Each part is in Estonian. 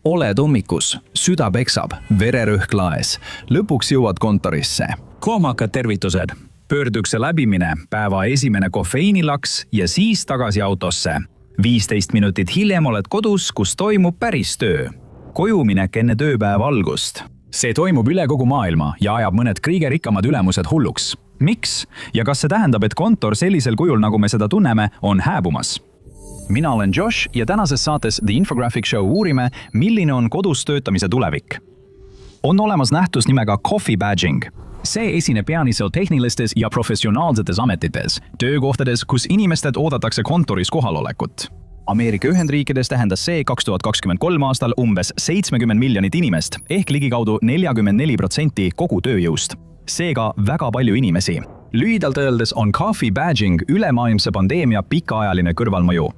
Oled ummikus, süda peksab, vererõhk laes. Lõpuks jõuad kontorisse. Kohmakad tervitused. Pöördukse läbimine, päeva esimene kofeiinilaks ja siis tagasi autosse. 15 minutit hiljem oled kodus, kus toimub päris töö. Kojuminek enne tööpäeva algust. See toimub üle kogu maailma ja ajab mõned kõige rikkamad ülemused hulluks. Miks? Ja kas see tähendab, et kontor sellisel kujul, nagu me seda tunneme, on hääbumas? Mina olen Josh ja tänases saates The Infographic Show uurime, milline on kodus töötamise tulevik. On olemas nähtus nimega coffee badging. See esineb peamiselt tehnilistes ja professionaalsetes ametites, töökohtades, kus inimesed oodatakse kontoris kohalolekut. Ameerika Ühendriikides tähendas see 2023 aastal umbes 70 miljonit inimest ehk ligikaudu 44% kogu tööjõust. Seega väga palju inimesi. Lühidalt öeldes on coffee badging ülemaailmse pandeemia pikaajaline kõrvalmõju.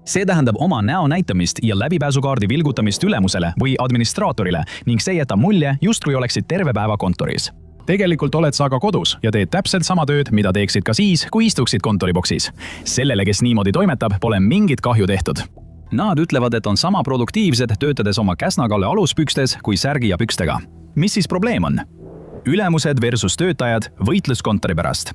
See tähendab oma näo näitamist ja läbipääsukaardi vilgutamist ülemusele või administraatorile ning see jätab mulje, justkui oleksid terve päeva kontoris. Tegelikult oled sa aga kodus ja teed täpselt sama tööd, mida teeksid ka siis, kui istuksid kontoriboksis. Sellele, kes niimoodi toimetab, pole mingit kahju tehtud. Nad ütlevad, et on sama produktiivsed töötades oma käsnakalle aluspükstes kui särgi ja pükstega. Mis siis probleem on? Ülemused versus töötajad, võitlus kontori pärast.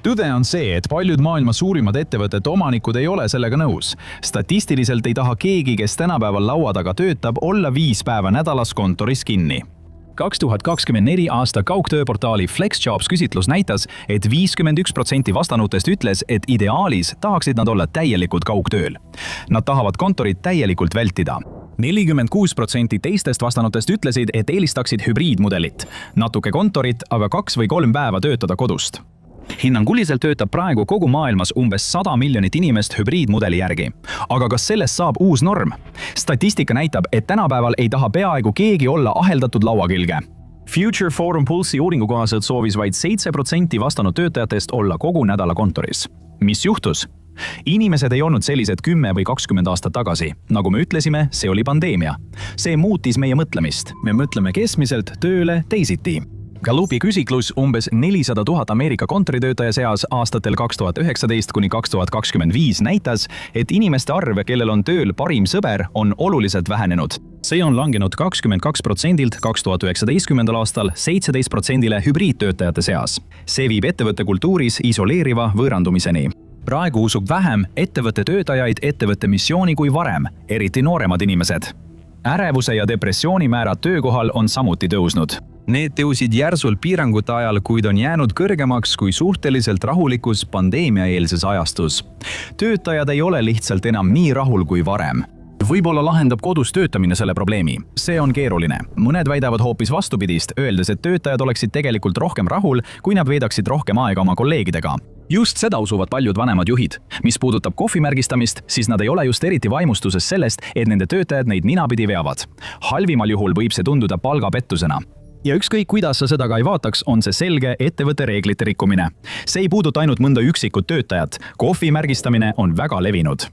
Tõde on see, et paljud maailma suurimad ettevõtete omanikud ei ole sellega nõus. Statistiliselt ei taha keegi, kes tänapäeval laua taga töötab, olla 5 päeva nädalas kontoris kinni. 2024 aasta kaugtööportaali FlexJobs küsitlus näitas, et 51% vastanutest ütles, et ideaalis tahaksid nad olla täielikult kaugtööl. Nad tahavad kontorit täielikult vältida. 46% teistest vastanutest ütlesid, et eelistaksid hübriidmudelit. Natuke kontorit, aga 2 või 3 päeva töötada kodust. Hinnanguliselt töötab praegu kogu maailmas umbes 100 miljonit inimest hübriidmudeli järgi. Aga kas sellest saab uus norm? Statistika näitab, et tänapäeval ei taha peaaegu keegi olla aheldatud laua külge. Future Forum Pulse'i uuringu kohaselt soovis vaid 7% vastanud töötajatest olla kogu nädala kontoris. Mis juhtus? Inimesed ei olnud sellised 10 või 20 aastat tagasi. Nagu me ütlesime, see oli pandeemia. See muutis meie mõtlemist. Me mõtleme keskmiselt tööle teisiti. Gallupi küsitlus umbes 400 000 Ameerika kontoritöötaja seas aastatel 2019 kuni 2025 näitas, et inimeste arv, kellel on tööl parim sõber, on oluliselt vähenenud. See on langenud 22%-lt 2019 aastal 17%-le hübriidtöötajate seas. See viib ettevõtte kultuuris isoleeriva võõrandumiseni. Praegu usub vähem ettevõtte töötajaid ettevõtte missiooni kui varem, eriti nooremad inimesed. Ärevuse ja depressiooni määrad töökohal on samuti tõusnud. Need tõusid järsult piirangute ajal, kuid on jäänud kõrgemaks kui suhteliselt rahulikus pandeemiaeelses ajastus. Töötajad ei ole lihtsalt enam nii rahul kui varem. Võib-olla lahendab kodus töötamine selle probleemi. See on keeruline. Mõned väidavad hoopis vastupidist, öeldes, et töötajad oleksid tegelikult rohkem rahul, kui nad veedaksid rohkem aega oma kolleegidega. Just seda usuvad paljud vanemad juhid. Mis puudutab kohvimärgistamist, siis nad ei ole just eriti vaimustuses sellest, et nende töötajad neid ninapidi veavad. Halvimal juhul võib see tunduda palgapettusena. Ja ükskõik kuidas sa seda ka ei vaataks, on see selge ettevõtte reeglite rikkumine. See ei puuduta ainult mõnda üksikut töötajat. Kohvimärgistamine on väga levinud.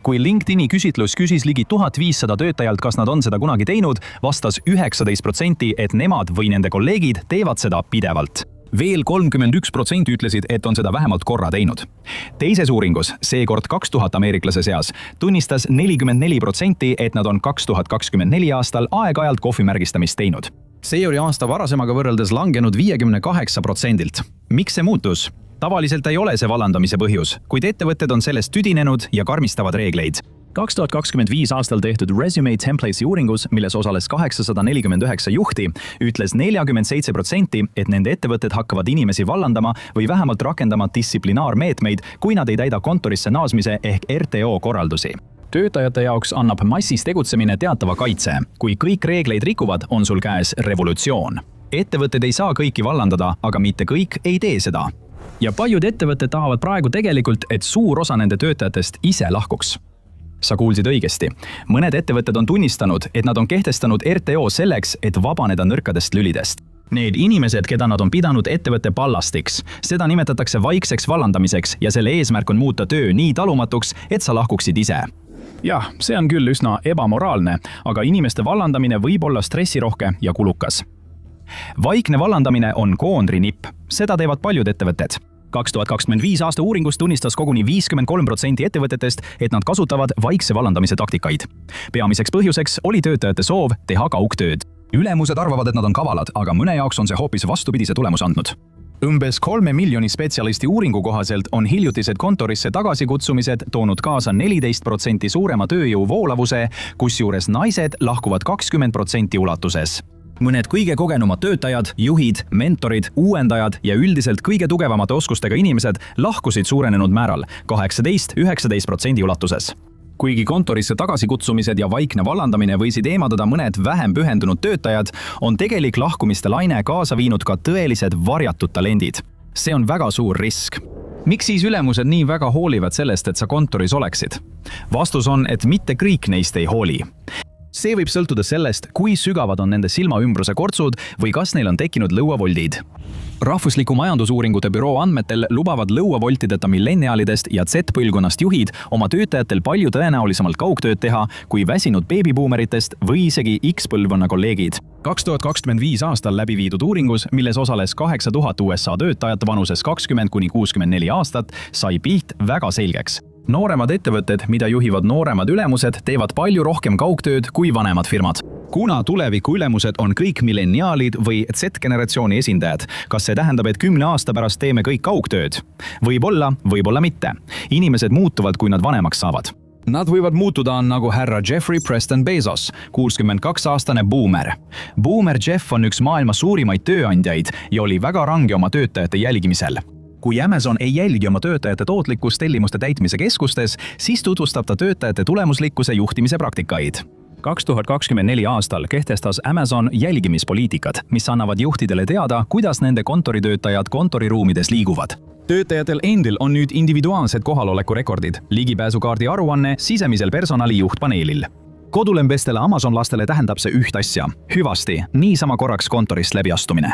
Kui LinkedIni küsitlus küsis ligi 1500 töötajalt, kas nad on seda kunagi teinud, vastas 19%, et nemad või nende kolleegid teevad seda pidevalt. Veel 31% ütlesid, et on seda vähemalt korra teinud. Teises uuringus, seekord 2000 ameeriklase seas, tunnistas 44%, et nad on 2024 aastal aeg-ajalt kohvimärgistamist teinud. See oli aasta varasemaga võrreldes langenud 58%-lt. Miks see muutus? Tavaliselt ei ole see vallandamise põhjus, kuid ettevõtted on sellest tüdinenud ja karmistavad reegleid. 2025 aastal tehtud Resume Templates'i uuringus, milles osales 849 juhti, ütles 47%, et nende ettevõtted hakkavad inimesi vallandama või vähemalt rakendama distsiplinaarmeetmeid, kui nad ei täida kontorisse naasmise ehk RTO korraldusi. Töötajate jaoks annab massis tegutsemine teatava kaitse. Kui kõik reegleid rikuvad, on sul käes revolutsioon. Ettevõtted ei saa kõiki vallandada, aga mitte kõik ei tee seda. Ja paljud ettevõtted tahavad praegu tegelikult, et suur osa nende töötajatest ise lahkuks. Sa kuulsid õigesti. Mõned ettevõtted on tunnistanud, et nad on kehtestanud RTO selleks, et vabaneda nõrkadest lülidest. Need inimesed, keda nad on pidanud ettevõtte ballastiks, seda nimetatakse vaikseks vallandamiseks ja selle eesmärk on muuta töö nii talumatuks, et sa lahkuksid ise. Jah, see on küll üsna ebamoraalne, aga inimeste vallandamine võib olla stressirohke ja kulukas. Vaikne vallandamine on koondrinipp. Seda teevad paljud ettevõtted. 2025 aasta uuringus tunnistas koguni 53% ettevõtetest, et nad kasutavad vaikse vallandamise taktikaid. Peamiseks põhjuseks oli töötajate soov teha kaugtööd. Ülemused arvavad, et nad on kavalad, aga mõne jaoks on see hoopis vastupidise tulemuse andnud. Umbes 3 miljoni spetsialisti uuringu kohaselt on hiljutised kontorisse tagasikutsumised toonud kaasa 14% suurema tööjõu voolavuse, kusjuures naised lahkuvad 20% ulatuses. Mõned kõige kogenumad töötajad, juhid, mentorid, uuendajad ja üldiselt kõige tugevamate oskustega inimesed lahkusid suurenenud määral 18–19% ulatuses. Kuigi kontorisse tagasikutsumised ja vaikne vallandamine võisid eemaldada mõned vähem pühendunud töötajad, on tegelik lahkumiste laine kaasa viinud ka tõelised varjatud talendid. See on väga suur risk. Miks siis ülemused nii väga hoolivad sellest, et sa kontoris oleksid? Vastus on, et mitte kõik neist ei hooli. See võib sõltuda sellest, kui sügavad on nende silmaümbruse kortsud või kas neil on tekkinud lõuavoldid. Rahvusliku majandusuuringute büroo andmetel lubavad lõuavoltideta milleniaalidest ja Z-põlvkonnast juhid oma töötajatel palju tõenäolisemalt kaugtööd teha kui väsinud beebibuumeritest või isegi X-põlvkonna kolleegid. 2025 aastal läbi viidud uuringus, milles osales 8000 USA töötajat vanuses 20–64 aastat, sai pilt väga selgeks. Nooremad ettevõtted, mida juhivad nooremad ülemused, teevad palju rohkem kaugtööd kui vanemad firmad. Kuna tuleviku ülemused on kõik milleniaalid või Z-generatsiooni esindajad, kas see tähendab, et 10 aasta pärast teeme kõik kaugtööd? Võib-olla, võib-olla mitte. Inimesed muutuvad, kui nad vanemaks saavad. Nad võivad muutuda nagu härra Jeffrey Preston Bezos, 62-aastane buumer. Buumer Jeff on üks maailma suurimaid tööandjaid ja oli väga range oma töötajate jälgimisel. Kui Amazon ei jälgi oma töötajate tootlikkust tellimuste täitmise keskustes, siis tutvustab ta töötajate tulemuslikkuse juhtimise praktikaid. 2024 aastal kehtestas Amazon jälgimispoliitikad, mis annavad juhtidele teada, kuidas nende kontoritöötajad kontoriruumides liiguvad. Töötajatel endil on nüüd individuaalsed kohaloleku rekordid, ligipääsukaardi aruanne sisemisel personali juhtpaneelil. Kodulembestele Amazon lastele tähendab see üht asja. Hüvasti, niisama korraks kontorist läbiastumine.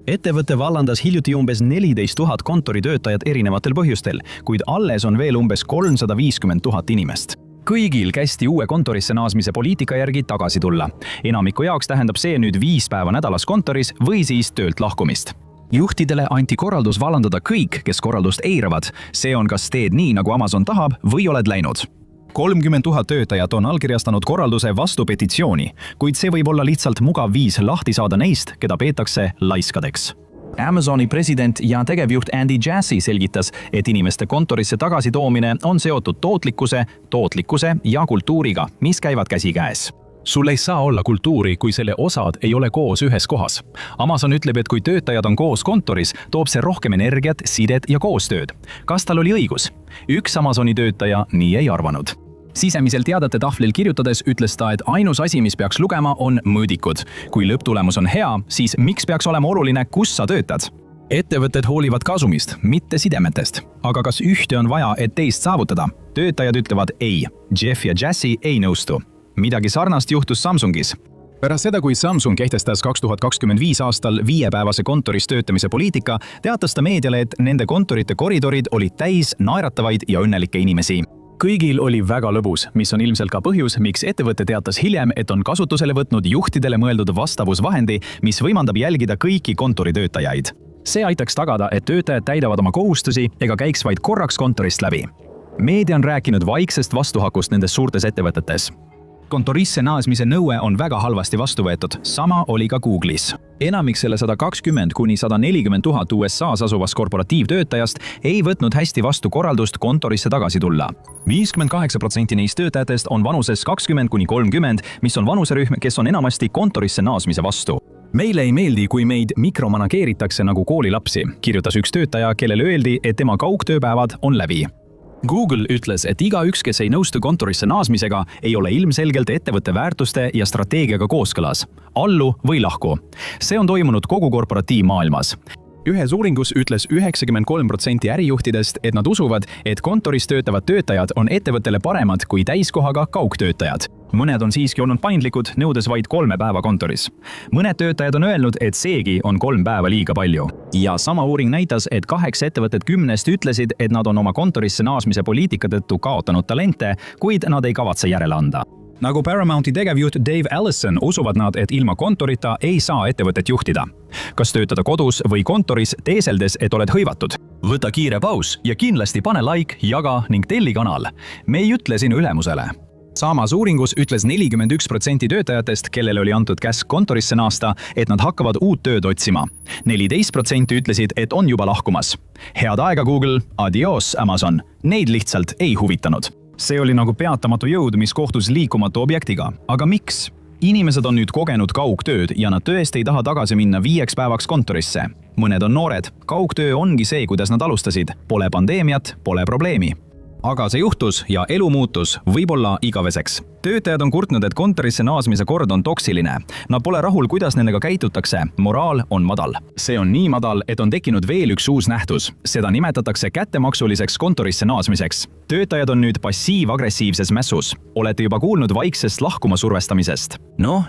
Ettevõte vallandas hiljuti umbes 14 000 kontoritöötajat erinevatel põhjustel, kuid alles on veel umbes 350 000 inimest. Kõigil kästi uue kontorisse naasmise poliitika järgi tagasi tulla. Enamiku jaoks tähendab see nüüd 5 päeva nädalas kontoris või siis töölt lahkumist. Juhtidele anti korraldus vallandada kõik, kes korraldust eiravad. See on kas teed nii, nagu Amazon tahab, või oled läinud. 30 000 töötajat on allkirjastanud korralduse vastu petitsiooni, kuid see võib olla lihtsalt mugav viis lahti saada neist, keda peetakse laiskadeks. Amazoni president ja tegevjuht Andy Jassy selgitas, et inimeste kontorisse tagasi toomine on seotud tootlikkuse ja kultuuriga, mis käivad käsikäes. Sul ei saa olla kultuuri, kui selle osad ei ole koos ühes kohas. Amazon ütleb, et kui töötajad on koos kontoris, toob see rohkem energiat, sidet ja koostööd. Kas tal oli õigus? Üks Amazoni töötaja nii ei arvanud. Sisemisel teadete tahvlil kirjutades ütles ta, et ainus asi, mis peaks lugema, on mõõdikud. Kui lõpptulemus on hea, siis miks peaks olema oluline, kus sa töötad? Ettevõtted hoolivad kasumist, mitte sidemetest. Aga kas ühte on vaja, et teist saavutada? Töötajad ütlevad ei. Jeff ja Jassy ei nõustu. Midagi sarnast juhtus Samsungis. Pärast seda, kui Samsung kehtestas 2025 aastal 5-päevase kontoris töötamise poliitika, teatas ta meediale, et nende kontorite koridorid olid täis naeratavaid ja õnnelikke inimesi. Kõigil oli väga lõbus, mis on ilmselt ka põhjus, miks ettevõte teatas hiljem, et on kasutusele võtnud juhtidele mõeldud vastavusvahendi, mis võimaldab jälgida kõiki kontoritöötajaid. See aitaks tagada, et töötajad täidavad oma kohustusi ega käiks vaid korraks kontorist läbi. Meedia on rääkinud vaiksest vastuhakust nendes suurtes ettevõtetes. Kontorisse naasmise nõue on väga halvasti vastu võetud, sama oli ka Google'is. Enamik selle 120–140 000 USA's asuvast korporatiivtöötajast ei võtnud hästi vastu korraldust kontorisse tagasi tulla. 58% neist töötajatest on vanuses 20–30, mis on vanuserühm, kes on enamasti kontorisse naasmise vastu. Meile ei meeldi, kui meid mikromanageeritakse nagu koolilapsi, kirjutas üks töötaja, kellele öeldi, et tema kaugtööpäevad on läbi. Google ütles, et igaüks, kes ei nõustu kontorisse naasmisega, ei ole ilmselgelt ettevõtte väärtuste ja strateegiaga kooskõlas. Allu või lahku. See on toimunud kogu korporatiivmaailmas. Ühes uuringus ütles 93% ärijuhtidest, et nad usuvad, et kontoris töötavad töötajad on ettevõttele paremad kui täiskohaga kaugtöötajad. Mõned on siiski olnud paindlikud, nõudes vaid 3 päeva kontoris. Mõned töötajad on öelnud, et seegi on 3 päeva liiga palju. Ja sama uuring näitas, et 8 ettevõtet 10 ütlesid, et nad on oma kontorisse naasmise poliitika tõttu kaotanud talente, kuid nad ei kavatse järele anda. nagu Paramounti tegevjuht Dave Ellison usuvad nad, et ilma kontorita ei saa ettevõtet juhtida. Kas töötada kodus või kontoris, teeseldes, et oled hõivatud? Võta kiire paus ja kindlasti pane like, jaga ning telli kanal. Me ei ütle sinu ülemusele. Samas uuringus ütles 41% töötajatest, kellele oli antud käsk kontorisse naasta, et nad hakkavad uut tööd otsima. 14% ütlesid, et on juba lahkumas. Head aega Google, adios Amazon. Neid lihtsalt ei huvitanud. See oli nagu peatamatu jõud, mis kohtus liikumatu objektiga. Aga miks? Inimesed on nüüd kogenud kaugtööd ja nad tõesti ei taha tagasi minna 5 päevaks kontorisse. Mõned on noored. Kaugtöö ongi see, kuidas nad alustasid. Pole pandeemiat, pole probleemi. Aga see juhtus ja elu muutus võib-olla igaveseks. Töötajad on kurtnud, et kontorisse naasmise kord on toksiline. Nad pole rahul, kuidas nendega käitutakse. Moraal on madal. See on nii madal, et on tekkinud veel üks uus nähtus. Seda nimetatakse kättemaksuliseks kontorisse naasmiseks. Töötajad on nüüd passiiv-agressiivses mässus. Olete juba kuulnud vaiksest lahkuma survestamisest?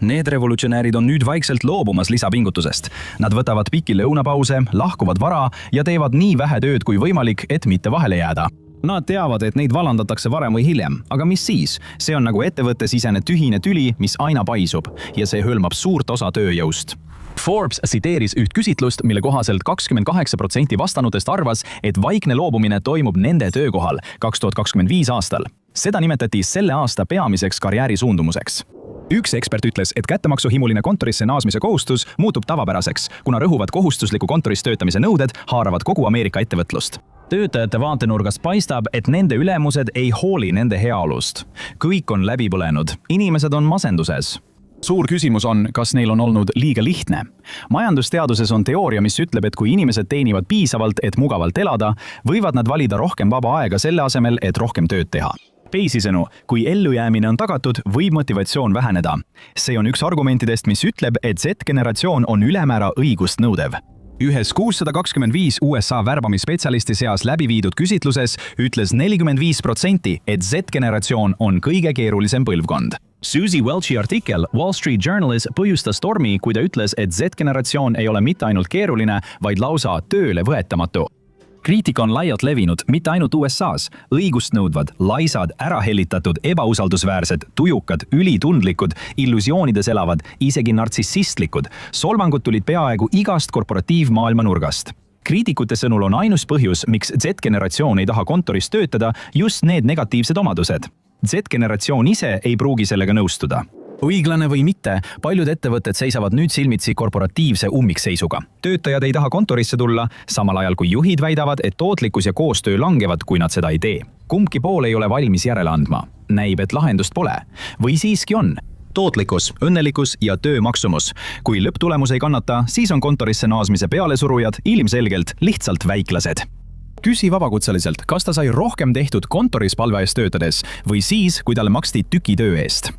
Need revolutsionäärid on nüüd vaikselt loobumas lisapingutusest. Nad võtavad pikki lõunapause, lahkuvad vara ja teevad nii vähe tööd kui võimalik, et mitte vahele jääda. Nad teavad, et neid vallandatakse varem või hiljem, aga mis siis? See on nagu ettevõttesisene tühine tüli, mis aina paisub ja see hõlmab suurt osa tööjõust. Forbes tsiteeris üht küsitlust, mille kohaselt 28% vastanutest arvas, et vaikne loobumine toimub nende töökohal 2025 aastal. Seda nimetati selle aasta peamiseks karjäärisuundumuseks. Üks ekspert ütles, et kättemaksuhimuline kontorisse naasmise kohustus muutub tavapäraseks, kuna rõhuvad kohustusliku kontoris töötamise nõuded haaravad kogu Ameerika ettevõtlust. Töötajate vaatenurgast paistab, et nende ülemused ei hooli nende heaolust. Kõik on läbi põlenud. Inimesed on masenduses. Suur küsimus on, kas neil on olnud liiga lihtne. Majandusteaduses on teooria, mis ütleb, et kui inimesed teenivad piisavalt, et mugavalt elada, võivad nad valida rohkem vaba aega selle asemel, et rohkem tööd teha. Teisisõnu, kui ellujäämine on tagatud, võib motivatsioon väheneda. See on üks argumentidest, mis ütleb, et Z-generatsioon on ülemäära õigust nõudev. Ühes 625 USA värbamisspetsialisti seas läbi viidud küsitluses ütles 45%, et Z-generatsioon on kõige keerulisem põlvkond. Susie Welchi artikkel Wall Street Journalis põhjustas tormi, kui ta ütles, et Z-generatsioon ei ole mitte ainult keeruline, vaid lausa tööle võetamatu. Kriitika on laialt levinud, mitte ainult USA-s. Õigust nõudvad, laisad, ärahellitatud, ebausaldusväärsed, tujukad, ülitundlikud, illusioonides elavad, isegi nartsissistlikud. Solvangud tulid peaaegu igast korporatiivmaailma nurgast. Kriitikute sõnul on ainus põhjus, miks Z-generatsioon ei taha kontoris töötada, just need negatiivsed omadused. Z-generatsioon ise ei pruugi sellega nõustuda. Õiglane või mitte, paljud ettevõtted seisavad nüüd silmitsi korporatiivse ummikseisuga. Töötajad ei taha kontorisse tulla, samal ajal kui juhid väidavad, et tootlikkus ja koostöö langevad, kui nad seda ei tee. Kumbki pool ei ole valmis järele andma. Näib, et lahendust pole. Või siiski on? Tootlikkus, õnnelikkus ja töö maksumus. Kui lõpptulemus ei kannata, siis on kontorisse naasmise pealesurujad ilmselgelt lihtsalt väiklased. Küsi vabakutseliselt, kas ta sai rohkem tehtud kontoris palve eest töötades või siis, kui talle maksti tükitöö eest.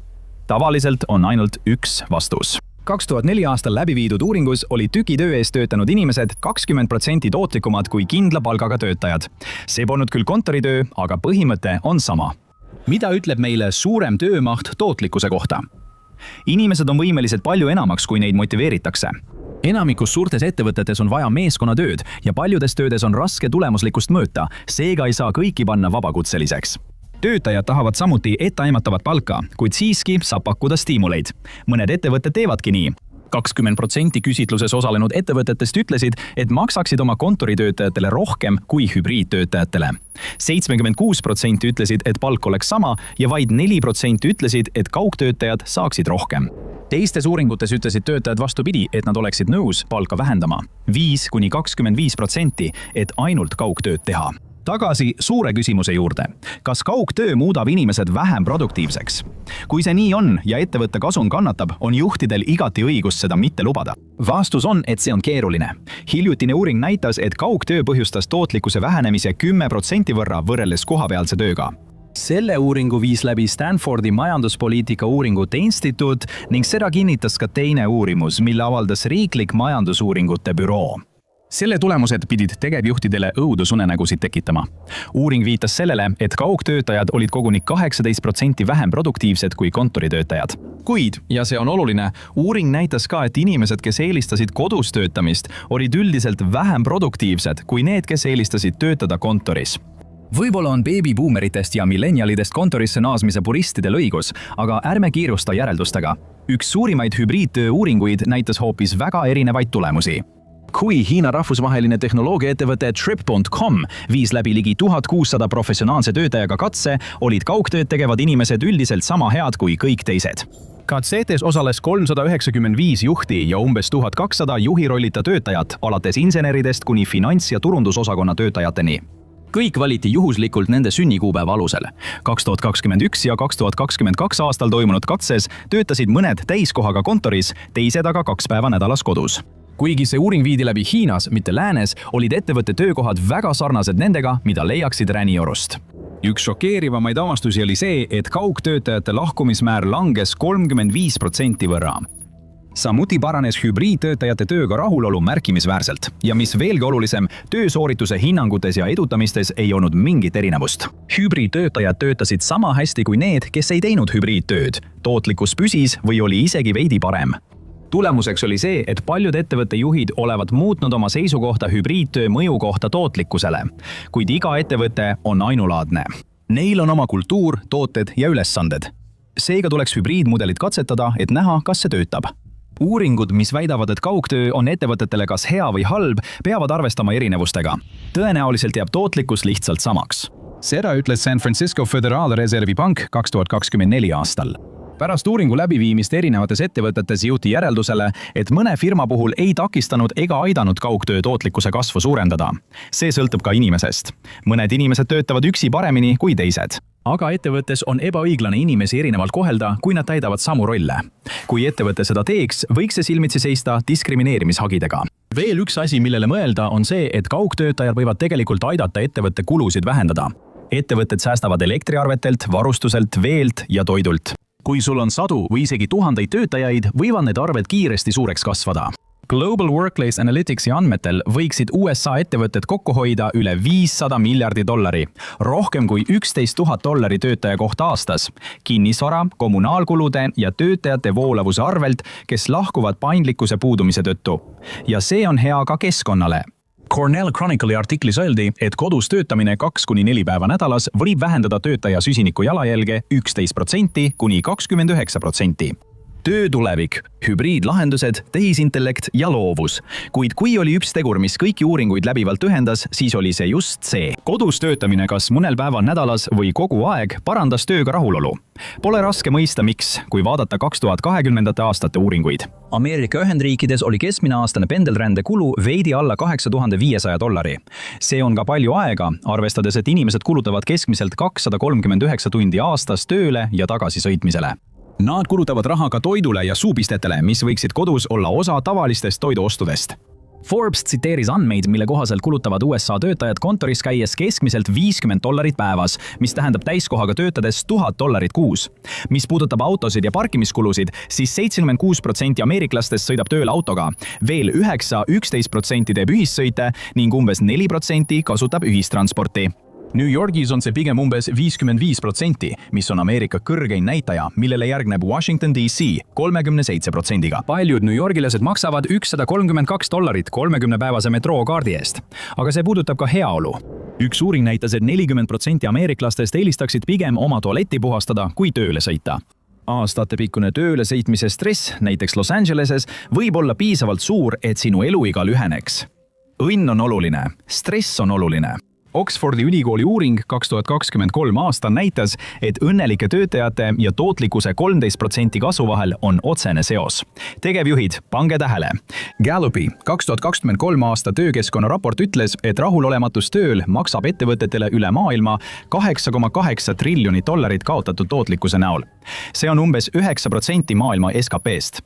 Tavaliselt on ainult üks vastus. 2004 aastal läbi viidud uuringus oli tükitöö eest töötanud inimesed 20% tootlikumad kui kindla palgaga töötajad. See polnud küll kontoritöö, aga põhimõte on sama. Mida ütleb meile suurem töömaht tootlikkuse kohta? Inimesed on võimelised palju enamaks, kui neid motiveeritakse. Enamikus suurtes ettevõtetes on vaja meeskonnatööd ja paljudes töödes on raske tulemuslikkust mõõta, seega ei saa kõiki panna vabakutseliseks. Töötajad tahavad samuti etteaimatavat palka, kuid siiski saab pakkuda stiimuleid. Mõned ettevõtted teevadki nii. 20% küsitluses osalenud ettevõtetest ütlesid, et maksaksid oma kontoritöötajatele rohkem kui hübriidtöötajatele. 76% ütlesid, et palk oleks sama ja vaid 4% ütlesid, et kaugtöötajad saaksid rohkem. Teistes uuringutes ütlesid töötajad vastupidi, et nad oleksid nõus palka vähendama. 5–25%, et ainult kaugtööd teha. Tagasi suure küsimuse juurde. Kas kaugtöö muudab inimesed vähem produktiivseks? Kui see nii on ja ettevõtte kasum kannatab, on juhtidel igati õigus seda mitte lubada. Vastus on, et see on keeruline. Hiljutine uuring näitas, et kaugtöö põhjustas tootlikkuse vähenemise 10% võrra võrreldes kohapealse tööga. Selle uuringu viis läbi Stanfordi majanduspoliitika uuringute instituut ning seda kinnitas ka teine uurimus, mille avaldas riiklik majandusuuringute büroo. Selle tulemused pidid tegevjuhtidele õudusunenägusid tekitama. Uuring viitas sellele, et kaugtöötajad olid koguni 18% vähem produktiivsed kui kontoritöötajad. Kuid, ja see on oluline, uuring näitas ka, et inimesed, kes eelistasid kodus töötamist, olid üldiselt vähem produktiivsed kui need, kes eelistasid töötada kontoris. Võib-olla on beebibuumeritest ja millenialidest kontorisse naasmise puristidel õigus, aga ärme kiirusta järeldustega. Üks suurimaid hübriidtöö uuringuid näitas hoopis väga erinevaid tulemusi. Kui Hiina rahvusvaheline tehnoloogiaettevõte Trip.com viis läbi ligi 1600 professionaalse töötajaga katse, olid kaugtööd tegevad inimesed üldiselt sama head kui kõik teised. Katsetes osales 395 juhti ja umbes 1200 juhirollita töötajat, alates inseneridest kuni finants- ja turundusosakonna töötajateni. Kõik valiti juhuslikult nende sünnikuupäeva alusel. 2021 ja 2022 aastal toimunud katses töötasid mõned täiskohaga kontoris, teised aga 2 päeva nädalas kodus. Kuigi see uuring viidi läbi Hiinas, mitte läänes, olid ettevõtte töökohad väga sarnased nendega, mida leiaksid Räniorust. Üks šokeerivamaid avastusi oli see, et kaugtöötajate lahkumismäär langes 35% võrra. Samuti paranes hübriidtöötajate tööga rahulolu märkimisväärselt ja mis veelgi olulisem, töösoorituse hinnangutes ja edutamistes ei olnud mingit erinevust. Hübriidtöötajad töötasid sama hästi kui need, kes ei teinud hübriidtööd. Tootlikkus püsis või oli isegi veidi parem. Tulemuseks oli see, et paljud ettevõtte juhid olevat muutnud oma seisukohta hübriidtöö mõju kohta tootlikkusele, kuid iga ettevõte on ainulaadne. Neil on oma kultuur, tooted ja ülesanded. Seega tuleks hübriidmudelit katsetada, et näha, kas see töötab. Uuringud, mis väidavad, et kaugtöö on ettevõtetele kas hea või halb, peavad arvestama erinevustega. Tõenäoliselt jääb tootlikkus lihtsalt samaks. Seda ütles San Francisco Föderaalreservi Pank 2024 aastal. Pärast uuringu läbiviimist erinevates ettevõtetes jõuti järeldusele, et mõne firma puhul ei takistanud ega aidanud kaugtöö tootlikkuse kasvu suurendada. See sõltub ka inimesest. Mõned inimesed töötavad üksi paremini kui teised. Aga ettevõttes on ebaõiglane inimesi erinevalt kohelda, kui nad täidavad samu rolle. Kui ettevõte seda teeks, võiks see silmitsi seista diskrimineerimishagidega. Veel üks asi, millele mõelda, on see, et kaugtöötajad võivad tegelikult aidata ettevõtte kulusid vähendada. Ettevõtted säästavad elektriarvetelt, varustuselt, veelt ja toidult. Kui sul on sadu või isegi tuhandeid töötajaid, võivad need arved kiiresti suureks kasvada. Global Workplace Analyticsi andmetel võiksid USA ettevõtted kokku hoida üle $500 miljardi, rohkem kui $11,000 töötaja kohta aastas, kinnisvara, kommunaalkulude ja töötajate voolavuse arvelt, kes lahkuvad paindlikkuse puudumise tõttu. Ja see on hea ka keskkonnale. Cornell Chronicle'i artiklis öeldi, et kodus töötamine 2–4 päeva nädalas võib vähendada töötaja süsiniku jalajälge 11% kuni 29%. Töö tulevik, hübriidlahendused, tehisintellekt ja loovus. Kuid kui oli üks tegur, mis kõiki uuringuid läbivalt ühendas, siis oli see just see. Kodus töötamine kas mõnel päeval nädalas või kogu aeg parandas tööga rahulolu. Pole raske mõista miks, kui vaadata 2020. aastate uuringuid. Ameerika Ühendriikides oli keskmine aastane pendelrände kulu veidi alla $8500. See on ka palju aega, arvestades, et inimesed kulutavad keskmiselt 239 tundi aastas tööle ja tagasi sõitmisele. Nad kulutavad raha ka toidule ja suupistetele, mis võiksid kodus olla osa tavalistest toiduostudest. Forbes tsiteeris andmeid, mille kohaselt kulutavad USA töötajad kontoris käies keskmiselt $50 päevas, mis tähendab täiskohaga töötades $1000 kuus. Mis puudutab autosid ja parkimiskulusid, siis 76% ameeriklastest sõidab tööle autoga, veel 9–11% teeb ühissõite ning umbes 4% kasutab ühistransporti. New Yorgis on see pigem umbes 55%, mis on Ameerika kõrgein näitaja, millele järgneb Washington DC 37%. Paljud New Yorgilased maksavad $132 30-päevase metrookaardi eest, aga see puudutab ka heaolu. Üks uuring näitas, et 40% ameeriklastest eelistaksid pigem oma tualetti puhastada, kui tööle sõita. Aastatepikkune tööle sõitmise stress, näiteks Los Angeleses, võib olla piisavalt suur, et sinu eluiga lüheneks. Õnn on oluline, stress on oluline. Oxfordi ülikooli uuring 2023 aastal näitas, et õnnelike töötajate ja tootlikkuse 13% kasvu vahel on otsene seos. Tegevjuhid, pange tähele. Gallupi 2023 aasta töökeskkonna raport ütles, et rahulolematus tööl maksab ettevõtetele üle maailma $8,8 triljonit kaotatud tootlikkuse näol. See on umbes 9% maailma SKP-st.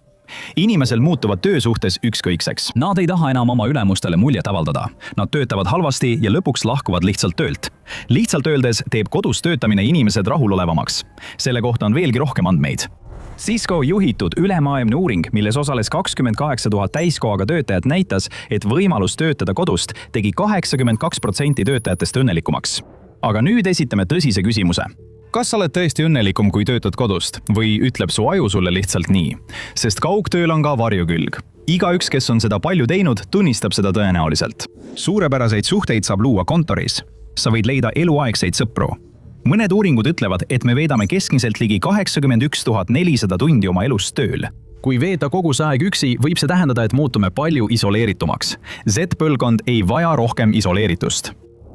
Inimesel muutuvad töösuhtes ükskõikseks. Nad ei taha enam oma ülemustele muljet avaldada. Nad töötavad halvasti ja lõpuks lahkuvad lihtsalt töölt. Lihtsalt öeldes teeb kodus töötamine inimesed rahulolevamaks. Selle kohta on veelgi rohkem andmeid. Cisco juhitud ülemaailmne uuring, milles osales 28 000 täiskohaga töötajat, näitas, et võimalus töötada kodust tegi 82% töötajatest õnnelikumaks. Aga nüüd esitame tõsise küsimuse. Kas sa oled tõesti õnnelikum, kui töötad kodust või ütleb su aju sulle lihtsalt nii? Sest kaugtööl on ka varjukülg. Igaüks, kes on seda palju teinud, tunnistab seda tõenäoliselt. Suurepäraseid suhteid saab luua kontoris. sa võid leida eluaegseid sõpru. Mõned uuringud ütlevad, et me veedame keskmiselt ligi 81 400 tundi oma elust tööl. Kui veeta kogu see aeg üksi, võib see tähendada, et muutume palju isoleeritumaks. Z-põlvkond ei vaja rohkem isoleeritust.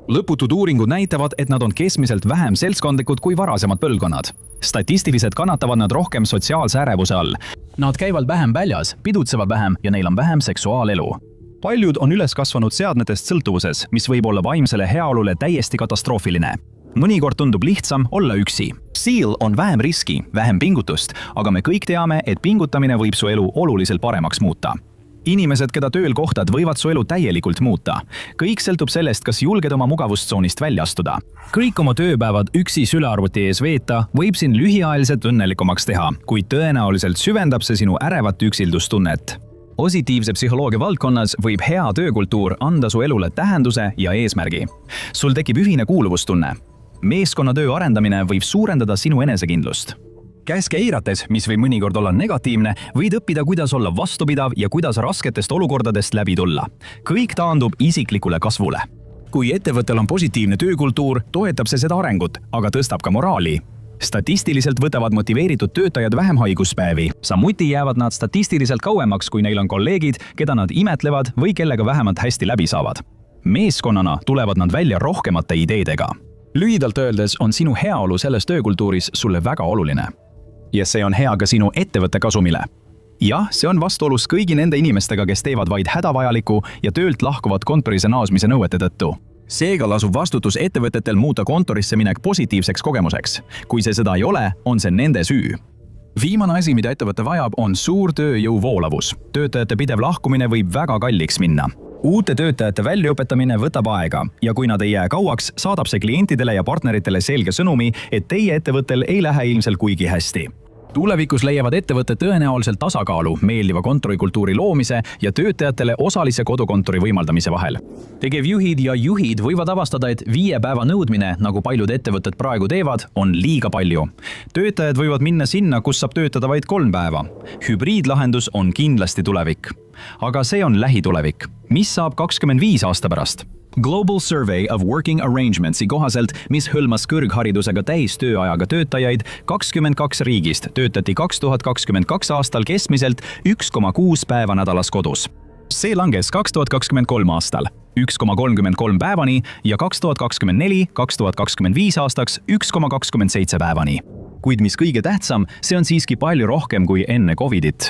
Lõputud uuringud näitavad, et nad on keskmiselt vähem seltskondlikud kui varasemad põlvkonnad. Statistiliselt kannatavad nad rohkem sotsiaalse ärevuse all. Nad käivad vähem väljas, pidutsevad vähem ja neil on vähem seksuaalelu. Paljud on üles kasvanud seadmetest sõltuvuses, mis võib olla vaimsele heaolule täiesti katastroofiline. Mõnikord tundub lihtsam olla üksi. Seal on vähem riski, vähem pingutust, aga me kõik teame, et pingutamine võib su elu oluliselt paremaks muuta. Inimesed, keda tööl kohtad, võivad su elu täielikult muuta. Kõik sõltub sellest, kas julged oma mugavustsoonist välja astuda. Kõik oma tööpäevad üksi sülearvuti ees veeta võib sind lühiajaliselt õnnelikumaks teha, kuid tõenäoliselt süvendab see sinu ärevat üksildustunnet. Positiivse psühholoogia valdkonnas võib hea töökultuur anda su elule tähenduse ja eesmärgi. Sul tekib ühine kuuluvustunne. Meeskonnatöö arendamine võib suurendada sinu enesekindlust. Käske eirates, mis võib mõnikord olla negatiivne, võid õppida, kuidas olla vastupidav ja kuidas rasketest olukordadest läbi tulla. Kõik taandub isiklikule kasvule. Kui ettevõttel on positiivne töökultuur, toetab see seda arengut, aga tõstab ka moraali. Statistiliselt võtavad motiveeritud töötajad vähem haiguspäevi. Samuti jäävad nad statistiliselt kauemaks, kui neil on kolleegid, keda nad imetlevad või kellega vähemalt hästi läbi saavad. Meeskonnana tulevad nad välja rohkemate ideedega. Lühidalt öeldes on sinu heaolu selles töökultuuris sulle väga oluline. Ja see on hea ka sinu ettevõtte kasumile. Jah, see on vastuolus kõigi nende inimestega, kes teevad vaid hädavajaliku ja töölt lahkuvad kontorisse naasmise nõuete tõttu. Seega lasub vastutus ettevõtetel muuta kontorisse minek positiivseks kogemuseks. Kui see seda ei ole, on see nende süü. Viimane asi, mida ettevõte vajab, on suur tööjõu voolavus. Töötajate pidev lahkumine võib väga kalliks minna. Uute töötajate väljaõpetamine võtab aega ja kui nad ei jää kauaks, saadab see klientidele ja partneritele selge sõnumi, et teie ettevõttel ei lähe ilmselt kuigi hästi. Tulevikus leiavad ettevõtted tõenäoliselt tasakaalu meeldiva kontorikultuuri loomise ja töötajatele osalise kodukontori võimaldamise vahel. Tegevjuhid ja juhid võivad avastada, et 5 päeva nõudmine, nagu paljud ettevõtted praegu teevad, on liiga palju. Töötajad võivad minna sinna, kus saab töötada vaid 3 päeva. Hübriidlahendus on kindlasti tulevik. Aga see on lähitulevik. Mis saab 25 aasta pärast? Global Survey of Working Arrangementsi kohaselt, mis hõlmas kõrgharidusega täistööajaga töötajaid 22 riigist, töötati 2022 aastal keskmiselt 1,6 päeva nädalas kodus. See langes 2023 aastal 1,33 päevani ja 2024-2025 aastaks 1,27 päevani. Kuid mis kõige tähtsam, see on siiski palju rohkem kui enne Covidit.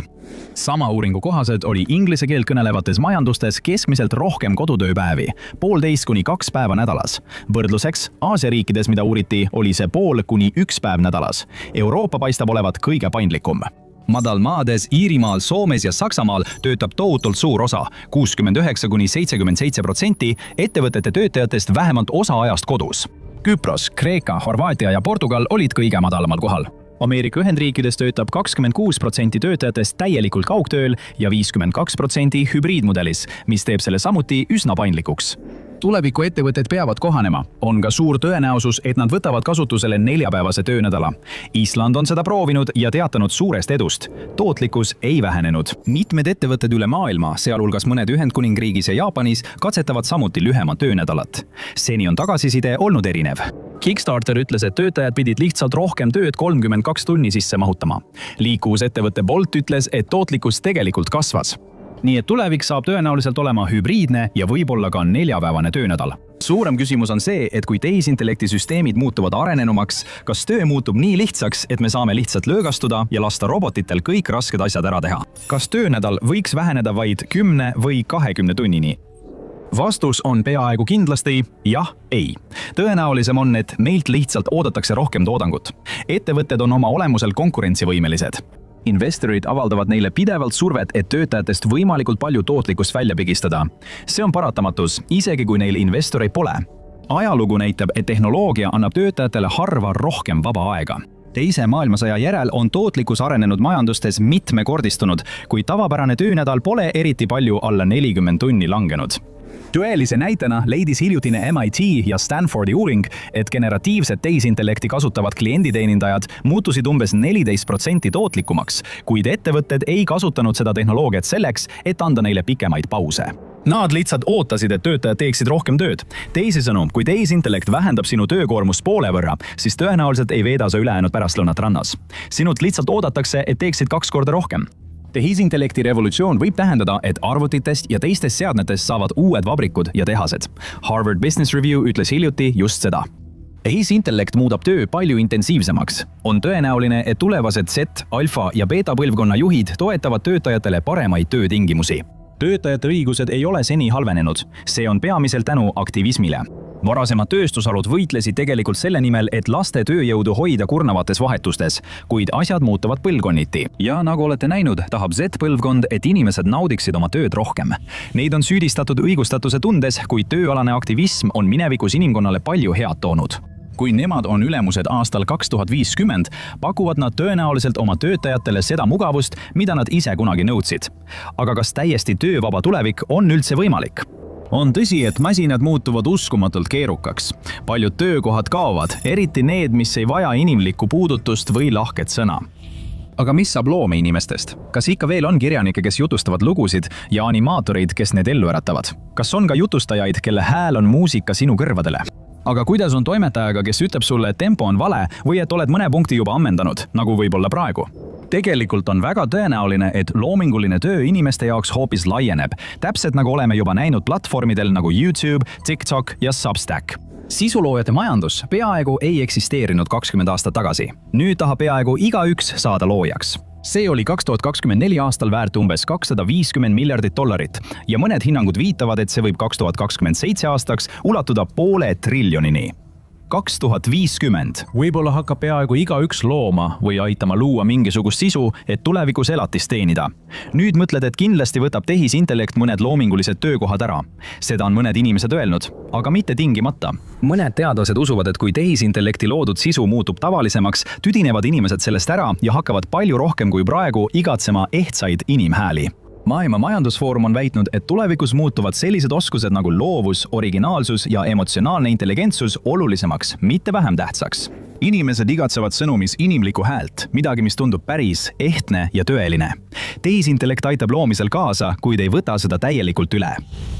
Sama uuringu kohaselt oli inglise keelt kõnelevates majandustes keskmiselt rohkem kodutööpäevi, 1,5 kuni 2 päeva nädalas. Võrdluseks, Aasia riikides, mida uuriti, oli see 0,5 kuni 1 päev nädalas. Euroopa paistab olevat kõige paindlikum. Madalmaades, Iirimaal, Soomes ja Saksamaal töötab tohutult suur osa, 69–77% ettevõtete töötajatest vähemalt osa ajast kodus. Küpros, Kreeka, Horvaatia ja Portugal olid kõige madalamal kohal. Ameerika Ühendriikides töötab 26% töötajatest täielikult kaugtööl ja 52% hübriidmudelis, mis teeb selle samuti üsna paindlikuks. Tuleviku ettevõtted peavad kohanema. On ka suur tõenäosus, et nad võtavad kasutusele 4-päevase töönädala. Island on seda proovinud ja teatanud suurest edust. Tootlikkus ei vähenenud. Mitmed ettevõtted üle maailma, sealhulgas mõned Ühendkuningriigis ja Jaapanis, katsetavad samuti lühemat töönädalat. Seni on tagasiside olnud erinev. Kickstarter ütles, et töötajad pidid lihtsalt rohkem tööd 32 tunni sisse mahutama. Liikuvusettevõtte Bolt ütles, et tootlikkus tegelikult kasvas. Nii et tulevik saab tõenäoliselt olema hübriidne ja võib-olla ka 4-päevane töönädal. Suurem küsimus on see, et kui tehisintellekti süsteemid muutuvad arenenumaks, kas töö muutub nii lihtsaks, et me saame lihtsalt löögastuda ja lasta robotitel kõik rasked asjad ära teha. Kas töönädal võiks väheneda vaid 10 või 20 tunnini? Vastus on peaaegu kindlasti jah, ei. Tõenäolisem on, et meilt lihtsalt oodatakse rohkem toodangut. Ettevõtted on oma olemuselt konkurentsivõimelised. Investorid avaldavad neile pidevalt survet, et töötajatest võimalikult palju tootlikkust välja pigistada. See on paratamatus, isegi kui neil investoreid pole. Ajalugu näitab, et tehnoloogia annab töötajatele harva rohkem vaba aega. Teise maailmasõja järel on tootlikkus arenenud majandustes mitmekordistunud, kuid tavapärane töönädal pole eriti palju alla 40 tunni langenud. Tõelise näitena leidis hiljutine MIT ja Stanfordi uuring, et generatiivset tehisintellekti kasutavad klienditeenindajad muutusid umbes 14% tootlikumaks, kuid ettevõtted ei kasutanud seda tehnoloogiat selleks, et anda neile pikemaid pause. Nad lihtsalt ootasid, et töötajad teeksid rohkem tööd. Teisisõnu, kui tehisintellekt vähendab sinu töökoormust poole võrra, siis tõenäoliselt ei veeda sa ülejäänud pärastlõunat rannas. Sinult lihtsalt oodatakse, et teeksid 2 korda rohkem. Tehisintellekti revolutsioon võib tähendada, et arvutitest ja teistest seadmetest saavad uued vabrikud ja tehased. Harvard Business Review ütles hiljuti just seda. Tehisintellekt muudab töö palju intensiivsemaks. On tõenäoline, et tulevased Z, alfa ja beta põlvkonna juhid toetavad töötajatele paremaid töötingimusi. Töötajate õigused ei ole seni halvenenud. See on peamiselt tänu aktivismile. Varasemad tööstusharud võitlesid tegelikult selle nimel, et laste tööjõudu hoida kurnavates vahetustes, kuid asjad muutuvad põlvkonniti. Ja nagu olete näinud, tahab Z-põlvkond, et inimesed naudiksid oma tööd rohkem. Neid on süüdistatud õigustatuse tundes, kuid tööalane aktivism on minevikus inimkonnale palju head toonud. Kui nemad on ülemused aastal 2050, pakuvad nad tõenäoliselt oma töötajatele seda mugavust, mida nad ise kunagi nõudsid. Aga kas täiesti töövaba tulevik on üldse võimalik? On tõsi, et masinad muutuvad uskumatult keerukaks. Paljud töökohad kaovad, eriti need, mis ei vaja inimlikku puudutust või lahket sõna. Aga mis saab loomeinimestest? Kas ikka veel on kirjanikke, kes jutustavad lugusid ja animaatoreid, kes need ellu äratavad? Kas on ka jutustajaid, kelle hääl on muusika sinu kõrvadele? Aga kuidas on toimetajaga, kes ütleb sulle, et tempo on vale või et oled mõne punkti juba ammendanud, nagu võib-olla praegu? Tegelikult on väga tõenäoline, et loominguline töö inimeste jaoks hoopis laieneb, täpselt nagu oleme juba näinud platvormidel nagu YouTube, TikTok ja Substack. Sisuloojate majandus peaaegu ei eksisteerinud 20 aastat tagasi. Nüüd tahab peaaegu igaüks saada loojaks. See oli 2024 aastal väärt umbes $250 miljardit ja mõned hinnangud viitavad, et see võib 2027 aastaks ulatuda $500 triljonini. 2050. Võib-olla hakkab peaaegu igaüks looma või aitama luua mingisugust sisu, et tulevikus elatist teenida. Nüüd mõtled, et kindlasti võtab tehisintellekt mõned loomingulised töökohad ära. Seda on mõned inimesed öelnud, aga mitte tingimata. Mõned teadlased usuvad, et kui tehisintellekti loodud sisu muutub tavalisemaks, tüdinevad inimesed sellest ära ja hakkavad palju rohkem kui praegu igatsema ehtsaid inimhääli. Maailma Majandusfoorum on väitnud, et tulevikus muutuvad sellised oskused nagu loovus, originaalsus ja emotsionaalne intelligentsus olulisemaks, mitte vähem tähtsaks. Inimesed igatsevad sõnumis inimlikku häält, midagi, mis tundub päris, ehtne ja tõeline. Tehisintellekt aitab loomisel kaasa, kuid ei võta seda täielikult üle.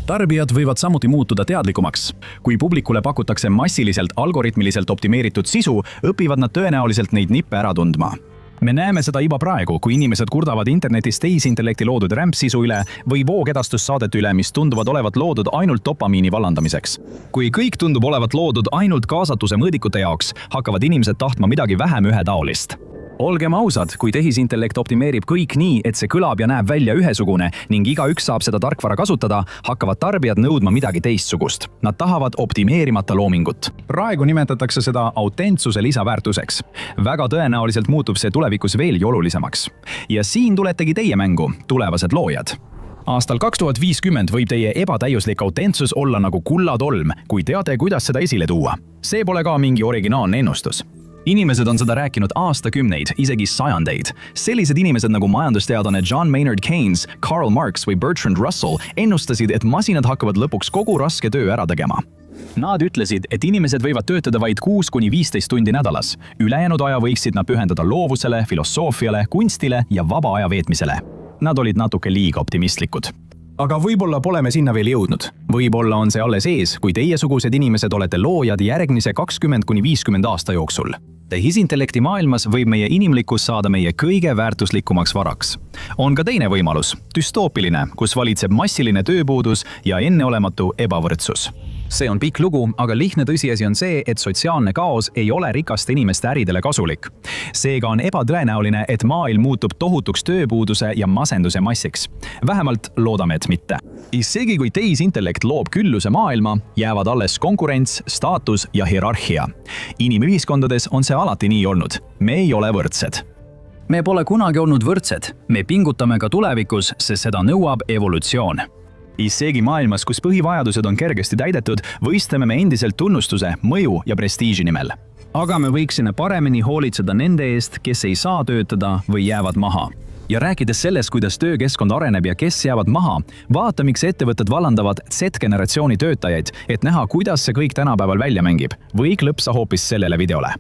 Tarbijad võivad samuti muutuda teadlikumaks. Kui publikule pakutakse massiliselt algoritmiliselt optimeeritud sisu, õpivad nad tõenäoliselt neid nippe ära tundma. Me näeme seda juba praegu, kui inimesed kurdavad internetis tehisintellekti loodud rämpsisu üle või voogedastussaadete üle, mis tunduvad olevat loodud ainult dopamiini vallandamiseks. Kui kõik tundub olevat loodud ainult kaasatuse mõõdikute jaoks, hakkavad inimesed tahtma midagi vähem ühetaolist. Olgem ausad, kui tehisintellekt optimeerib kõik nii, et see kõlab ja näeb välja ühesugune ning igaüks saab seda tarkvara kasutada, hakkavad tarbijad nõudma midagi teistsugust. Nad tahavad optimeerimata loomingut. Praegu nimetatakse seda autentsuse lisaväärtuseks. Väga tõenäoliselt muutub see tulevikus veelgi olulisemaks. Ja siin tuletegi teie mängu, tulevased loojad. Aastal 2050 võib teie ebatäiuslik autentsus olla nagu kullatolm, kui teate, kuidas seda esile tuua. See pole ka mingi originaalne ennustus. Inimesed on seda rääkinud aastakümneid, isegi sajandeid. Sellised inimesed nagu majandusteadlane John Maynard Keynes, Karl Marx või Bertrand Russell ennustasid, et masinad hakkavad lõpuks kogu raske töö ära tegema. Nad ütlesid, et inimesed võivad töötada vaid 6–15 tundi nädalas. Ülejäänud aja võiksid nad pühendada loovusele, filosoofiale, kunstile ja vaba aja veetmisele. Nad olid natuke liiga optimistlikud. Aga võib-olla pole me sinna veel jõudnud. Võib-olla on see alles ees, kui teiesugused inimesed olete loojad järgnise 20–50 aasta jooksul. Tehisintellekti maailmas võib meie inimlikkus saada meie kõige väärtuslikumaks varaks. On ka teine võimalus, düstoopiline, kus valitseb massiline tööpuudus ja enneolematu ebavõrdsus. See on pikk lugu, aga lihtne tõsiasi on see, et sotsiaalne kaos ei ole rikaste inimeste äridele kasulik. Seega on ebatõenäoline, et maailm muutub tohutuks tööpuuduse ja masenduse massiks. Vähemalt loodame, et mitte. Isegi kui tehisintellekt loob külluse maailma, jäävad alles konkurents, staatus ja hierarhia. Inimühiskondades on see alati nii olnud. Me ei ole võrdsed. Me pole kunagi olnud võrdsed. Me pingutame ka tulevikus, sest seda nõuab evolutsioon. Isegi maailmas, kus põhivajadused on kergesti täidetud, võistleme me endiselt tunnustuse, mõju ja prestiiži nimel. Aga me võiksime paremini hoolitseda nende eest, kes ei saa töötada või jäävad maha. Ja rääkides sellest, kuidas töökeskkond areneb ja kes jäävad maha, vaata, miks ettevõtted vallandavad Z-generatsiooni töötajaid, et näha, kuidas see kõik tänapäeval välja mängib. Või klõpsa hoopis sellele videole.